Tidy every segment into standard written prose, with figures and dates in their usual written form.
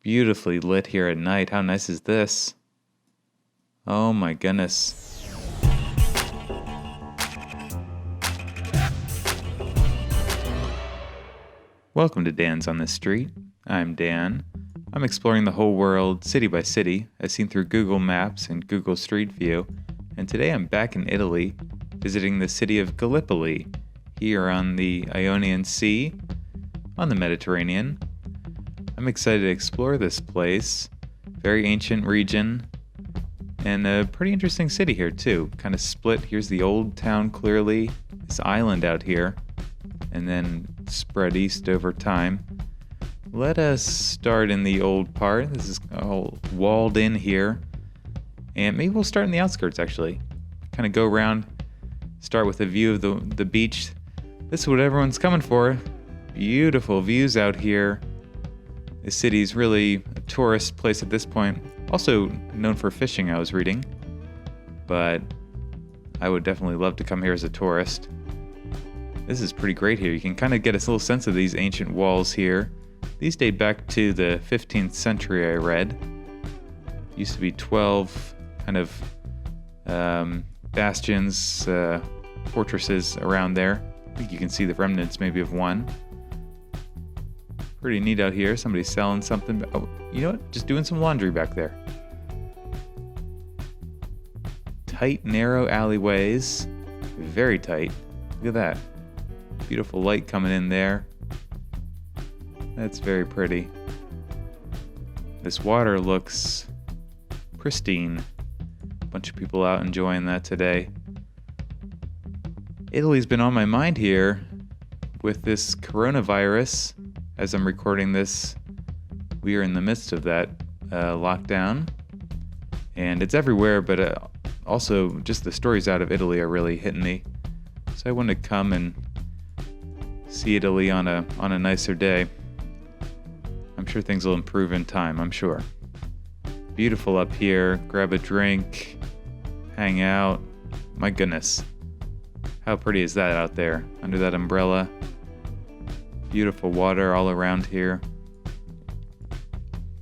beautifully lit here at night. How nice is this? Oh my goodness. Welcome to Dan's on the Street. I'm Dan. I'm exploring the whole world, city by city, as seen through Google Maps and Google Street View. And today I'm back in Italy, visiting the city of Gallipoli, here on the Ionian Sea, on the Mediterranean. I'm excited to explore this place. Very ancient region, and a pretty interesting city here too. Kind of split. Here's the old town clearly, this island out here, and then spread east over time. Let us start in the old part. This is all walled in here, and maybe we'll start in the outskirts actually. Kind of go around, start with a view of the beach. This is what everyone's coming for. Beautiful views out here. The city's really a tourist place at this point. Also known for fishing, I was reading. But I would definitely love to come here as a tourist. This is pretty great here. You can kind of get a little sense of these ancient walls here. These date back to the 15th century, I read. Used to be 12 kind of bastions, fortresses around there. I think you can see the remnants maybe of one. Pretty neat out here. Somebody's selling something. Oh, you know what? Just doing some laundry back there. Tight, narrow alleyways. Very tight. Look at that. Beautiful light coming in there. That's very pretty. This water looks pristine. A bunch of people out enjoying that today. Italy's been on my mind here with this coronavirus. As I'm recording this, we are in the midst of that lockdown. And it's everywhere, but also just the stories out of Italy are really hitting me. So I want to come and see Italy on a nicer day. I'm sure things will improve in time, I'm sure. Beautiful up here. Grab a drink, hang out. My goodness. How pretty is that out there under that umbrella? Beautiful water all around here.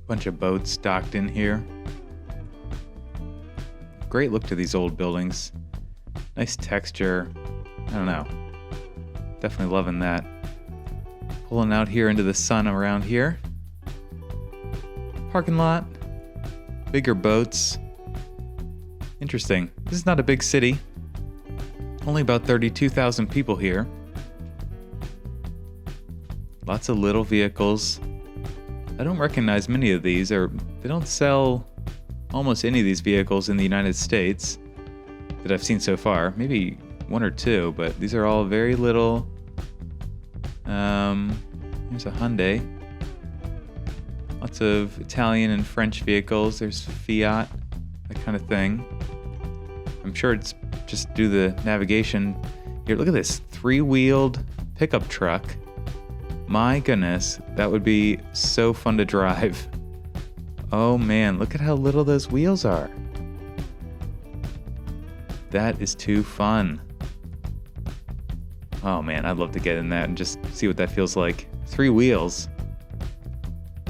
Bunch of boats docked in here. Great look to these old buildings. Nice texture. I don't know. Definitely loving that. Pulling out here into the sun around here. Parking lot. Bigger boats. Interesting. This is not a big city. Only about 32,000 people here. Lots of little vehicles. I don't recognize many of these, or they don't sell almost any of these vehicles in the United States that I've seen so far. Maybe one or two, but these are all very little. Here's a Hyundai. Lots of Italian and French vehicles. There's Fiat, that kind of thing. I'm sure it's just do the navigation. Here, look at this 3-wheeled pickup truck. My goodness, that would be so fun to drive. Oh man, look at how little those wheels are. That is too fun. Oh man, I'd love to get in that and just see what that feels like. 3 wheels.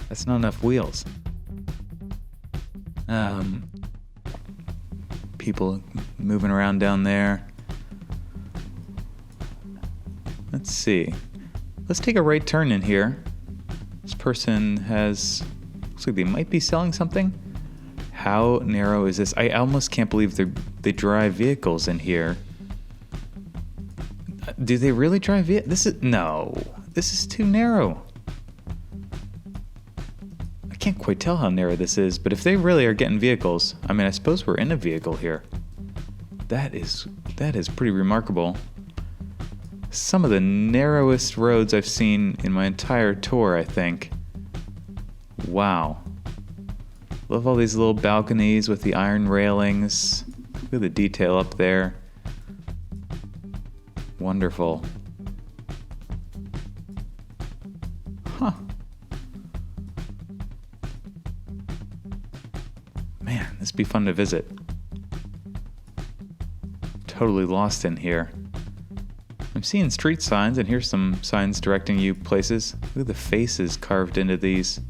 That's not enough wheels. People moving around down there. Let's see. Let's take a right turn in here. This person looks like they might be selling something. How narrow is this? I almost can't believe they drive vehicles in here. Do they really drive vehicles? This is too narrow. I can't quite tell how narrow this is, but if they really are getting vehicles, I mean, I suppose we're in a vehicle here. That is pretty remarkable. Some of the narrowest roads I've seen in my entire tour, I think. Wow. Love all these little balconies with the iron railings. Look at the detail up there. Wonderful. Huh. Man, this would be fun to visit. Totally lost in here. I'm seeing street signs, and here's some signs directing you places. Look at the faces carved into these.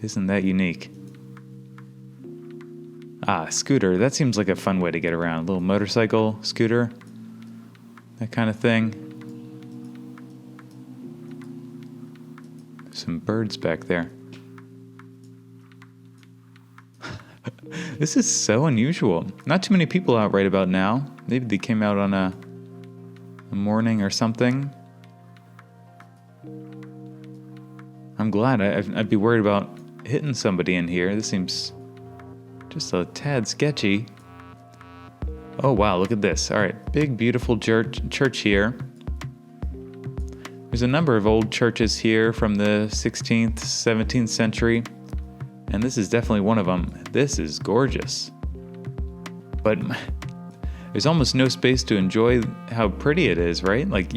Isn't that unique? Ah, scooter. That seems like a fun way to get around. A little motorcycle, scooter, that kind of thing. Some birds back there. This is so unusual. Not too many people out right about now. Maybe they came out on a morning or something. I'm glad. I'd be worried about hitting somebody in here. This seems just a tad sketchy. Oh, wow, look at this. All right, big, beautiful church here. There's a number of old churches here from the 16th, 17th century, and this is definitely one of them. This is gorgeous. But there's almost no space to enjoy how pretty it is, right? Like,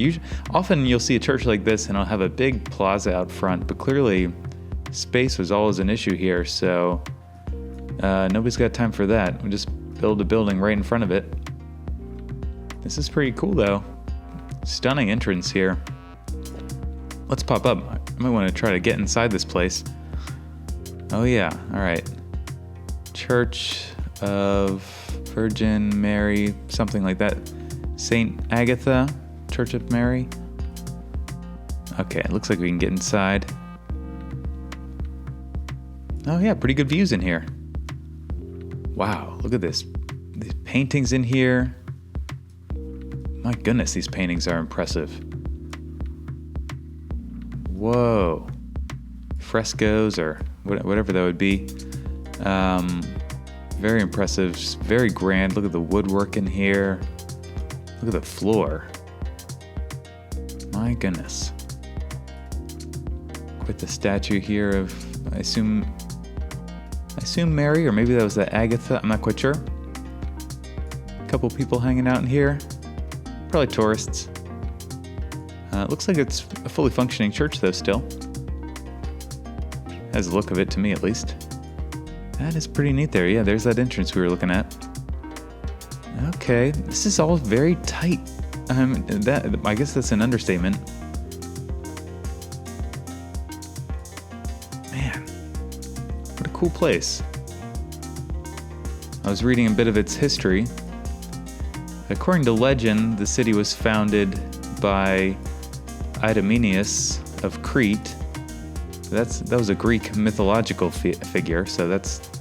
often you'll see a church like this and it'll have a big plaza out front, but clearly space was always an issue here, so nobody's got time for that. We'll just build a building right in front of it. This is pretty cool, though. Stunning entrance here. Let's pop up. I might want to try to get inside this place. Oh yeah, all right. Church of Virgin Mary, something like that. Saint Agatha, Church of Mary. Okay, it looks like we can get inside. Oh yeah, pretty good views in here. Wow, look at this. These paintings in here. My goodness, these paintings are impressive. Whoa. Frescoes or whatever that would be. Very impressive, very grand. Look at the woodwork in here. Look at the floor. My goodness. Quite the statue here of, I assume Mary, or maybe that was the Agatha. I'm not quite sure. A couple people hanging out in here. Probably tourists. It looks like it's a fully functioning church, though, still. Has the look of it, to me at least. That is pretty neat there. Yeah, there's that entrance we were looking at. Okay, this is all very tight. I guess that's an understatement. Man, what a cool place. I was reading a bit of its history. According to legend, the city was founded by Idomeneus of Crete. That was a Greek mythological figure, so that's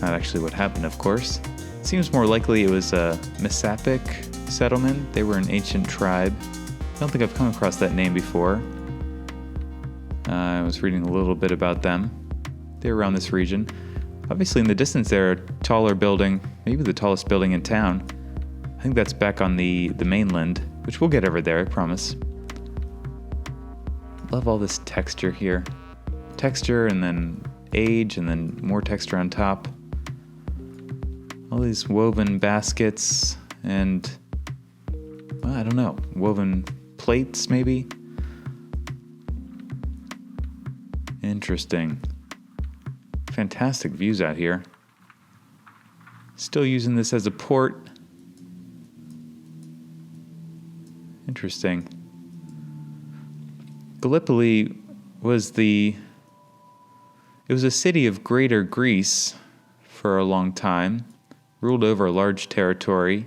not actually what happened, of course. It seems more likely it was a Messapic settlement. They were an ancient tribe. I don't think I've come across that name before. I was reading a little bit about them. They're around this region. Obviously, in the distance there, a taller building, maybe the tallest building in town. I think that's back on the mainland, which we'll get over there, I promise. Love all this texture here. Texture and then age and then more texture on top. All these woven baskets and, well, I don't know, woven plates maybe? Interesting. Fantastic views out here. Still using this as a port. Interesting. Gallipoli was a city of Greater Greece for a long time, ruled over a large territory,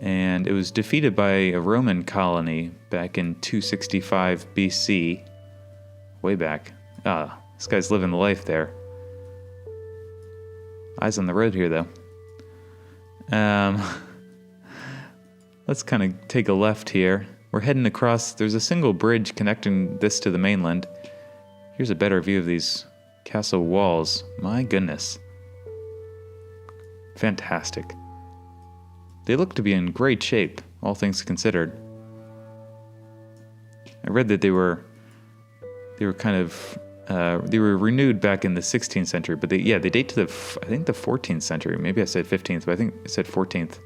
and it was defeated by a Roman colony back in 265 BC, way back. This guy's living the life there. Eyes on the road here, though. Let's kind of take a left here. We're heading across. There's a single bridge connecting this to the mainland. Here's a better view of these castle walls. My goodness. Fantastic. They look to be in great shape, all things considered. I read that they were renewed back in the 16th century, but they date to the 14th century. Maybe I said 15th, but I think I said 14th.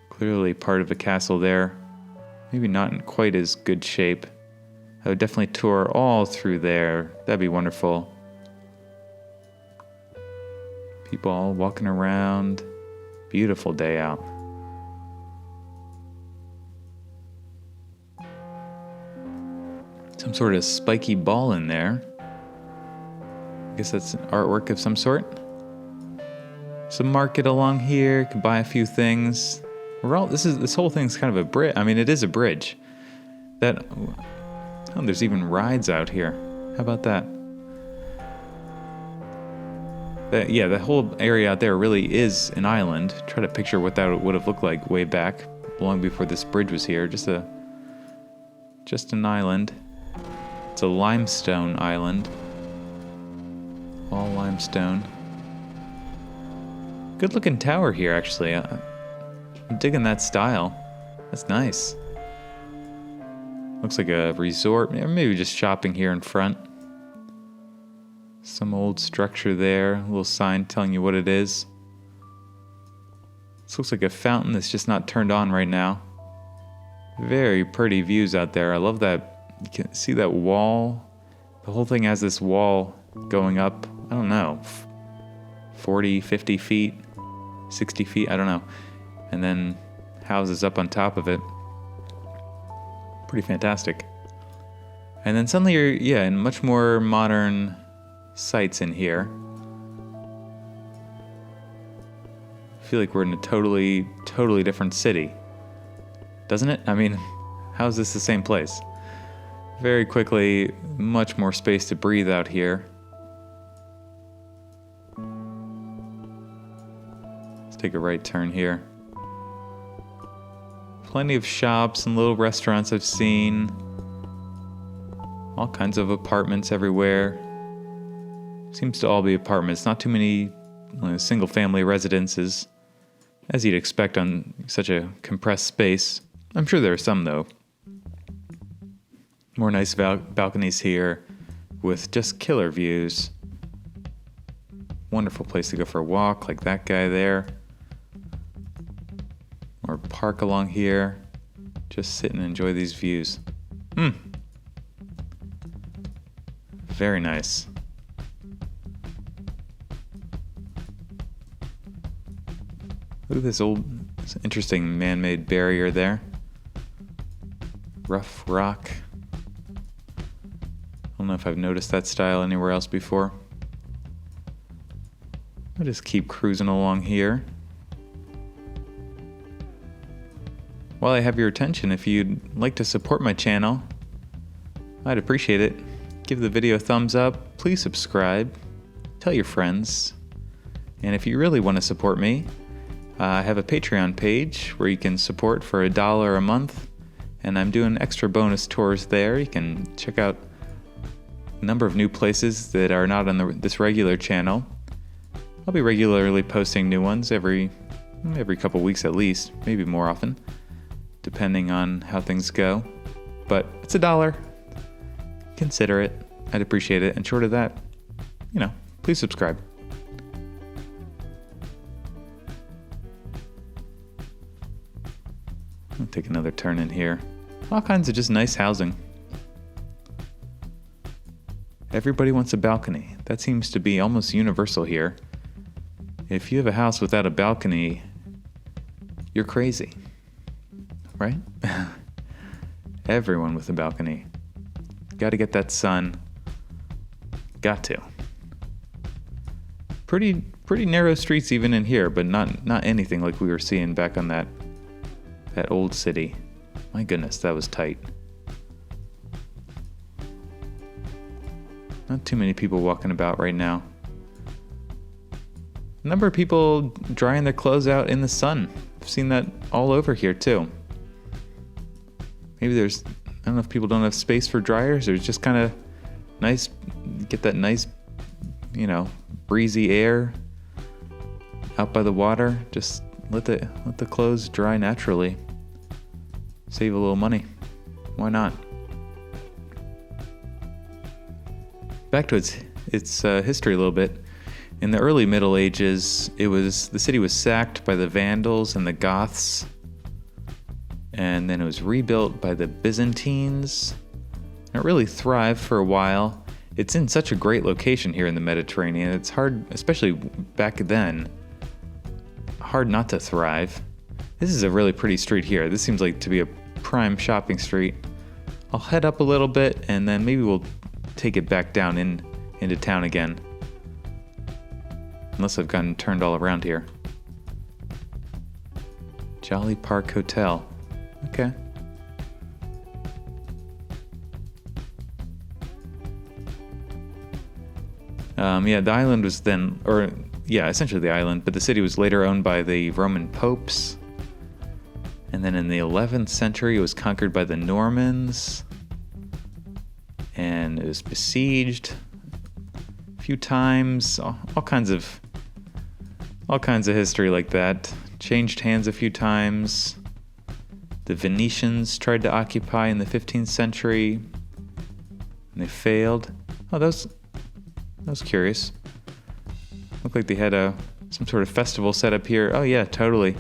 Clearly part of a castle there. Maybe not in quite as good shape. I would definitely tour all through there. That'd be wonderful. People all walking around. Beautiful day out. Some sort of spiky ball in there. I guess that's artwork of some sort. Some market along here. Could buy a few things. This whole thing's kind of a bridge. I mean, it is a bridge. There's even rides out here. How about that? The whole area out there really is an island. Try to picture what that would have looked like way back, long before this bridge was here. Just an island. It's a limestone island. All limestone. Good looking tower here, actually. I'm digging that style. That's nice. Looks like a resort, or maybe just shopping here in front. Some old structure there, a little sign telling you what it is. This looks like a fountain that's just not turned on right now. Very pretty views out there. I love that. You can see that wall. The whole thing has this wall going up, I don't know, 40, 50 feet, 60 feet, I don't know. And then houses up on top of it. Pretty fantastic. And then suddenly you're, in much more modern sites in here. I feel like we're in a totally different city. Doesn't it? I mean, how is this the same place? Very quickly, much more space to breathe out here. Let's take a right turn here. Plenty of shops and little restaurants I've seen. All kinds of apartments everywhere. Seems to all be apartments. Not too many single-family residences, as you'd expect on such a compressed space. I'm sure there are some, though. More nice balconies here with just killer views. Wonderful place to go for a walk, like that guy there. Or park along here. Just sit and enjoy these views. Very nice. Look at this interesting man-made barrier there. Rough rock. I don't know if I've noticed that style anywhere else before. I'll just keep cruising along here. While I have your attention, if you'd like to support my channel, I'd appreciate it. Give the video a thumbs up, please subscribe, tell your friends, and if you really want to support me, I have a Patreon page where you can support for $1 a month, and I'm doing extra bonus tours there. You can check out a number of new places that are not on this regular channel. I'll be regularly posting new ones every couple weeks at least, maybe more often, depending on how things go. But it's $1. Consider it. I'd appreciate it. And short of that, please subscribe. I'll take another turn in here. All kinds of just nice housing. Everybody wants a balcony. That seems to be almost universal here. If you have a house without a balcony, you're crazy. Right? Everyone with a balcony. Got to get that sun. Got to. Pretty narrow streets even in here, but not anything like we were seeing back on that old city. My goodness, that was tight. Not too many people walking about right now. A number of people drying their clothes out in the sun. I've seen that all over here too. Maybe I don't know if people don't have space for dryers, or it's just kind of nice, get that nice, breezy air out by the water. Just let the clothes dry naturally. Save a little money. Why not? Back to its history a little bit. In the early Middle Ages, the city was sacked by the Vandals and the Goths. And then it was rebuilt by the Byzantines. And it really thrived for a while. It's in such a great location here in the Mediterranean. It's hard, especially back then, hard not to thrive. This is a really pretty street here. This seems like to be a prime shopping street. I'll head up a little bit and then maybe we'll take it back down into town again. Unless I've gotten turned all around here. Jolly Park Hotel. Okay. The island was then, essentially the island, but the city was later owned by the Roman popes. And then in the 11th century, it was conquered by the Normans. And it was besieged a few times. All kinds of history like that. Changed hands a few times. The Venetians tried to occupy in the 15th century. And they failed. Oh, that was curious. Looked like they had some sort of festival set up here. Oh yeah, totally.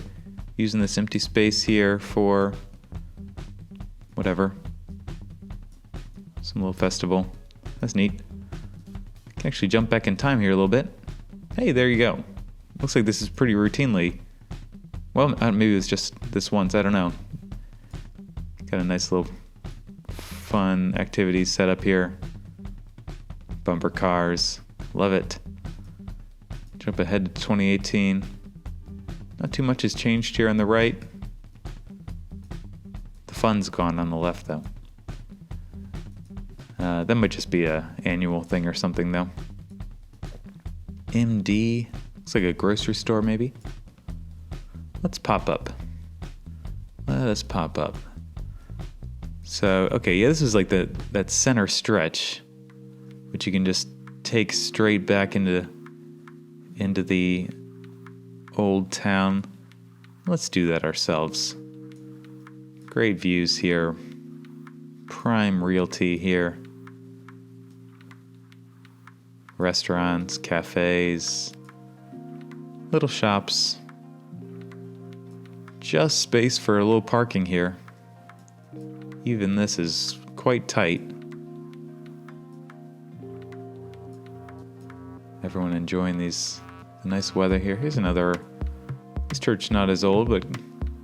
Using this empty space here for whatever. Some little festival. That's neat. Can actually jump back in time here a little bit. Hey, there you go. Looks like this is pretty routinely. Well, maybe it was just this once. I don't know. Got a nice little fun activities set up here. Bumper cars. Love it. Jump ahead to 2018. Not too much has changed here on the right. The fun's gone on the left, though. That might just be a annual thing or something, though. MD. Looks like a grocery store, maybe. Let's pop up. Let us pop up. So, okay, yeah, this is like that center stretch, which you can just take straight back into the old town. Let's do that ourselves. Great views here. Prime realty here. Restaurants, cafes, little shops. Just space for a little parking here. Even this is quite tight. Everyone enjoying the nice weather here. Here's another. This church not as old, but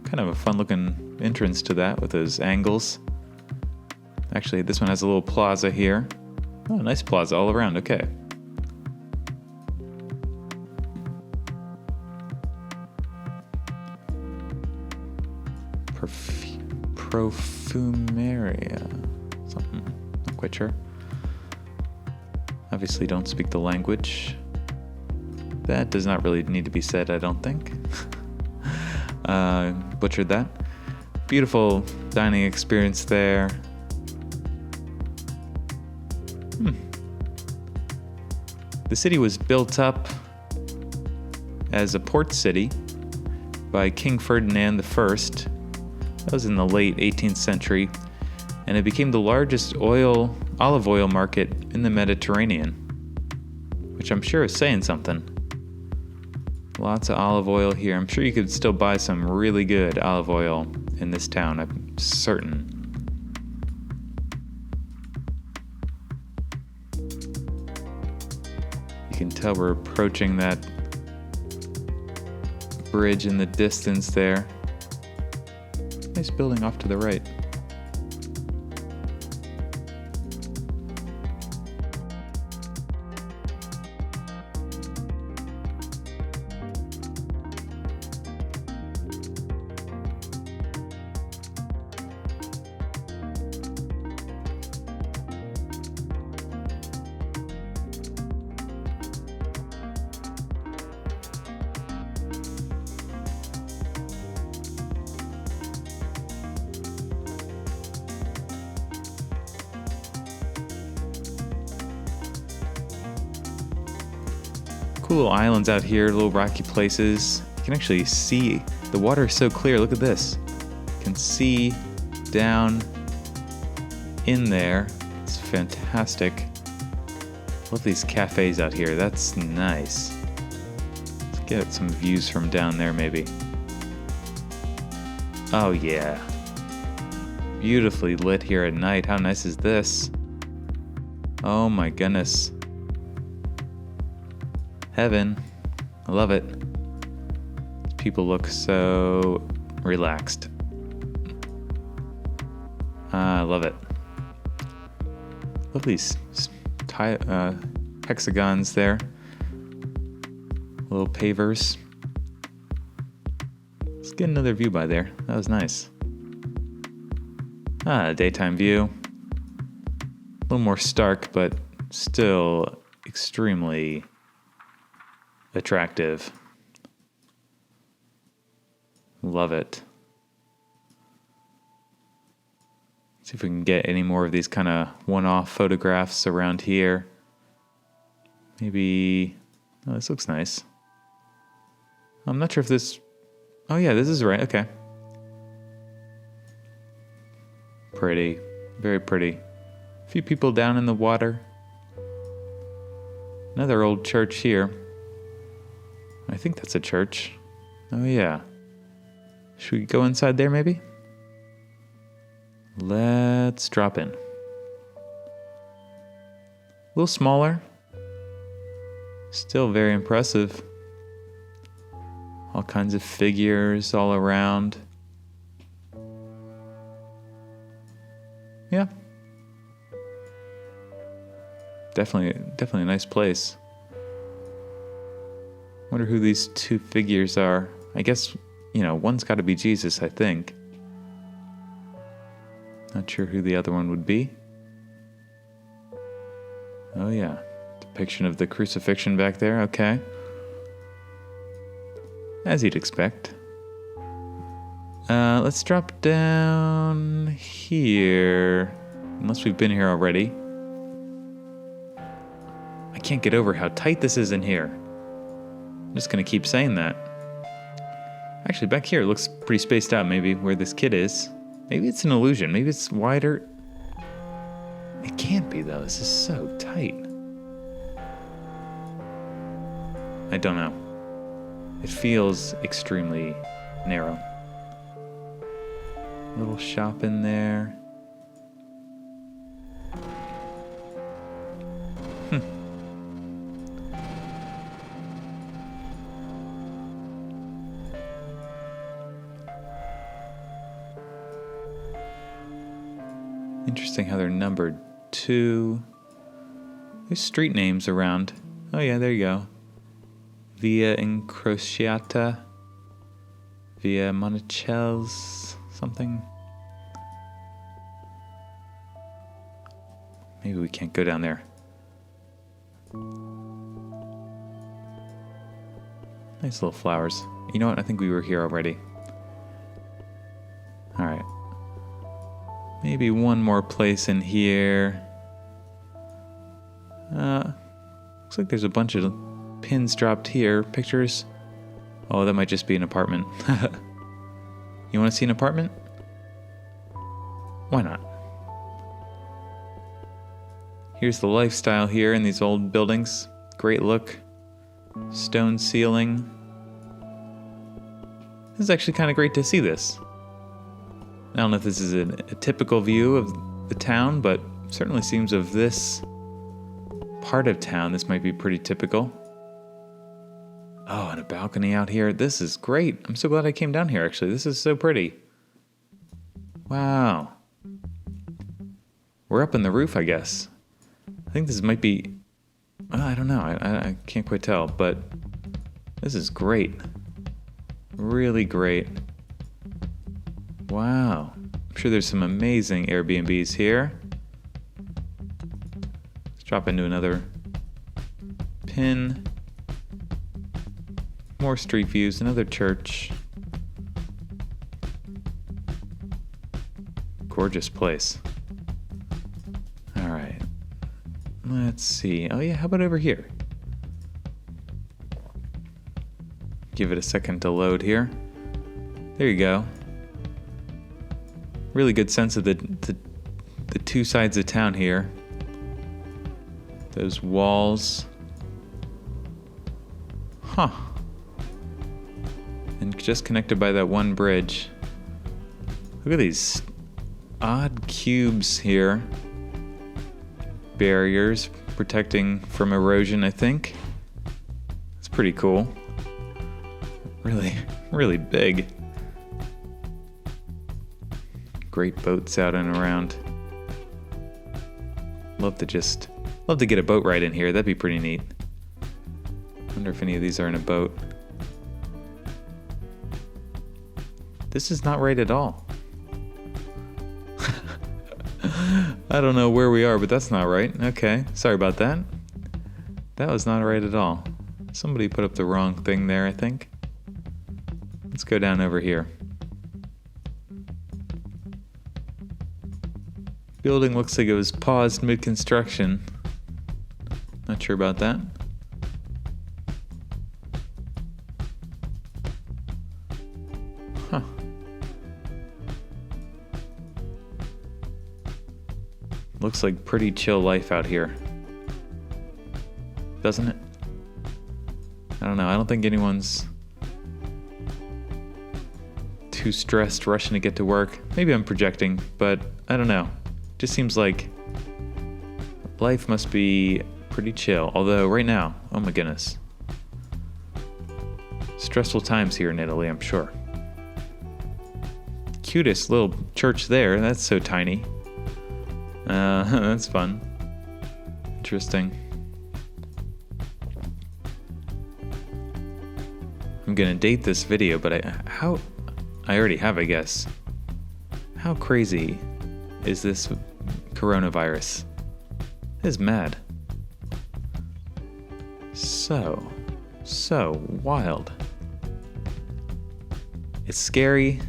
kind of a fun looking entrance to that with those angles. Actually, this one has a little plaza here. Oh, nice plaza all around. Okay. Profumeria. Something. Not quite sure. Obviously don't speak the language. That does not really need to be said, I don't think. Butchered that. Beautiful dining experience there. The city was built up as a port city by King Ferdinand I. That was in the late 18th century, and it became the largest olive oil market in the Mediterranean, which I'm sure is saying something. Lots of olive oil here. I'm sure you could still buy some really good olive oil in this town, I'm certain. You can tell we're approaching that bridge in the distance there. Nice building off to the right. Cool little islands out here, little rocky places. You can actually see, the water is so clear, look at this. You can see down in there. It's fantastic. Love these cafes out here, that's nice. Let's get some views from down there maybe. Oh yeah. Beautifully lit here at night, how nice is this? Oh my goodness. Heaven. I love it. People look so relaxed. I love it. Love these hexagons there. Little pavers. Let's get another view by there. That was nice. Daytime view. A little more stark, but still extremely attractive. Love it. See if we can get any more of these kind of one-off photographs around here. Maybe... Oh, this looks nice. I'm not sure if this... Oh yeah, this is right. Okay. Pretty. Very pretty. A few people down in the water. Another old church here. I think that's a church. Oh yeah. Should we go inside there maybe? Let's drop in. A little smaller. Still very impressive. All kinds of figures all around. Yeah. Definitely a nice place. Wonder who these two figures are. I guess, one's got to be Jesus, I think. Not sure who the other one would be. Oh yeah. Depiction of the crucifixion back there. Okay. As you'd expect. Let's drop down here. Unless we've been here already. I can't get over how tight this is in here. I'm just gonna keep saying that. Actually, back here it looks pretty spaced out, maybe, where this kid is. Maybe it's an illusion. Maybe it's wider. It can't be, though. This is so tight. I don't know. It feels extremely narrow. Little shop in there. Interesting how they're numbered. 2. There's street names around. Oh yeah, there you go. Via Incrociata. Via Monticel's something. Maybe we can't go down there. Nice little flowers. You know what? I think we were here already. Alright. Maybe one more place in here. Looks like there's a bunch of pins dropped here. Pictures. Oh, that might just be an apartment. You want to see an apartment? Why not? Here's the lifestyle here in these old buildings. Great look. Stone ceiling. This is actually kind of great to see this. I don't know if this is a typical view of the town, but certainly seems of this part of town, this might be pretty typical. Oh, and a balcony out here. This is great. I'm so glad I came down here, actually. This is so pretty. Wow. We're up in the roof, I guess. I think this might be... I don't know. I can't quite tell, but this is great. Really great. Wow. I'm sure there's some amazing Airbnbs here. Let's drop into another pin. More street views, another church. Gorgeous place. All right. Let's see. Oh yeah, how about over here? Give it a second to load here. There you go. Really good sense of the two sides of town here. Those walls. Huh. And just connected by that one bridge. Look at these odd cubes here. Barriers protecting from erosion, I think. It's pretty cool. Really, really big. Great boats out and around. Love to get a boat ride in here. That'd be pretty neat. Wonder if any of these are in a boat. This is not right at all. I don't know where we are, but that's not right. Okay, sorry about that. That was not right at all. Somebody put up the wrong thing there, I think. Let's go down over here. Building looks like it was paused mid-construction. Not sure about that. Huh. Looks like pretty chill life out here. Doesn't it? I don't know. I don't think anyone's too stressed rushing to get to work. Maybe I'm projecting, but I don't know. Just seems like life must be pretty chill. Although right now, oh my goodness. Stressful times here in Italy, I'm sure. Cutest little church there. That's so tiny. That's fun. Interesting. I'm gonna date this video, but I already have, I guess. How crazy is this coronavirus? It is mad. So wild. It's scary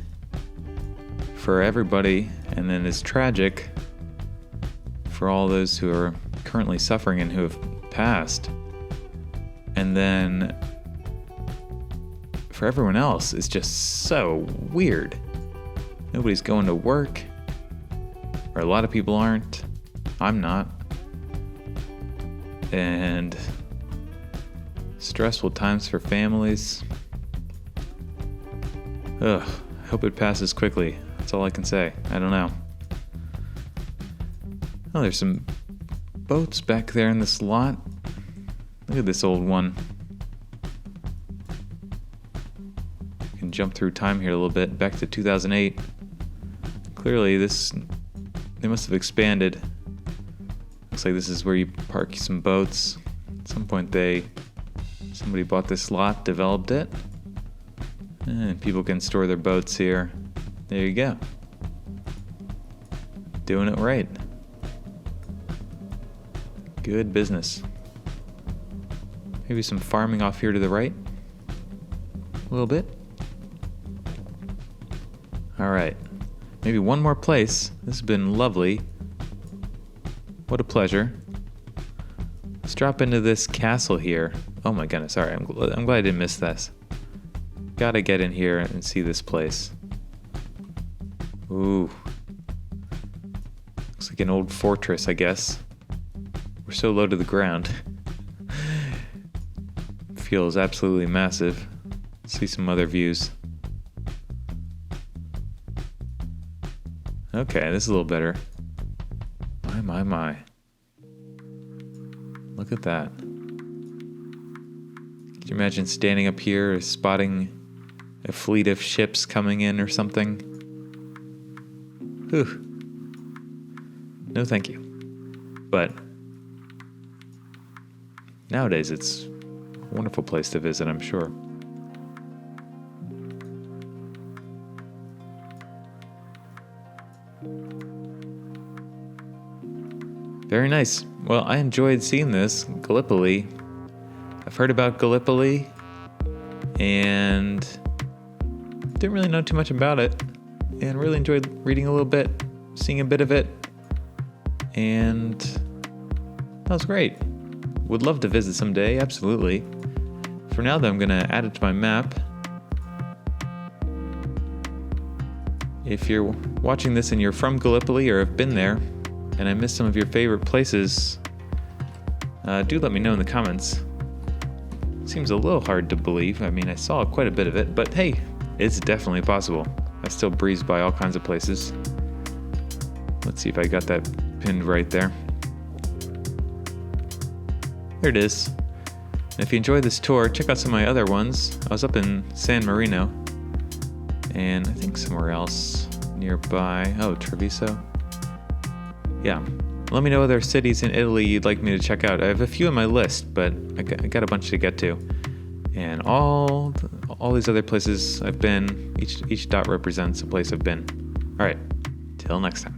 for everybody, and then it's tragic for all those who are currently suffering and who have passed. And then for everyone else, it's just so weird. Nobody's going to work, or a lot of people aren't. I'm not. And stressful times for families. Ugh, I hope it passes quickly. That's all I can say. I don't know. Oh, there's some boats back there in this lot. Look at this old one. Can jump through time here a little bit, back to 2008. Clearly they must have expanded. Looks like this is where you park some boats. At some point somebody bought this lot, developed it, and people can store their boats here. There you go. Doing it right. Good business. Maybe some farming off here to the right. A little bit. All right. Maybe one more place. This has been lovely. What a pleasure. Let's drop into this castle here. Oh my goodness. Sorry. I'm glad I didn't miss this. Gotta get in here and see this place. Ooh. Looks like an old fortress, I guess. We're so low to the ground. Feels absolutely massive. Let's see some other views. Okay, this is a little better. My. Look at that. Could you imagine standing up here, spotting a fleet of ships coming in or something? Whew. No thank you. But nowadays it's a wonderful place to visit, I'm sure. Very nice. Well, I enjoyed seeing this. Gallipoli. I've heard about Gallipoli and didn't really know too much about it, and really enjoyed reading a little bit, seeing a bit of it, and that was great. Would love to visit someday, absolutely. For now, though, I'm going to add it to my map. If you're watching this and you're from Gallipoli or have been there, and I missed some of your favorite places, do let me know in the comments. Seems a little hard to believe. I mean, I saw quite a bit of it, but hey, it's definitely possible. I still breeze by all kinds of places. Let's see if I got that pinned right there. There it is. And if you enjoyed this tour, check out some of my other ones. I was up in San Marino, and I think somewhere else nearby. Oh, Treviso. Yeah, Let me know other cities in Italy you'd like me to check out. I have a few on my list, but I got a bunch to get to. And all these other places I've been, each dot represents a place I've been. All right, till next time.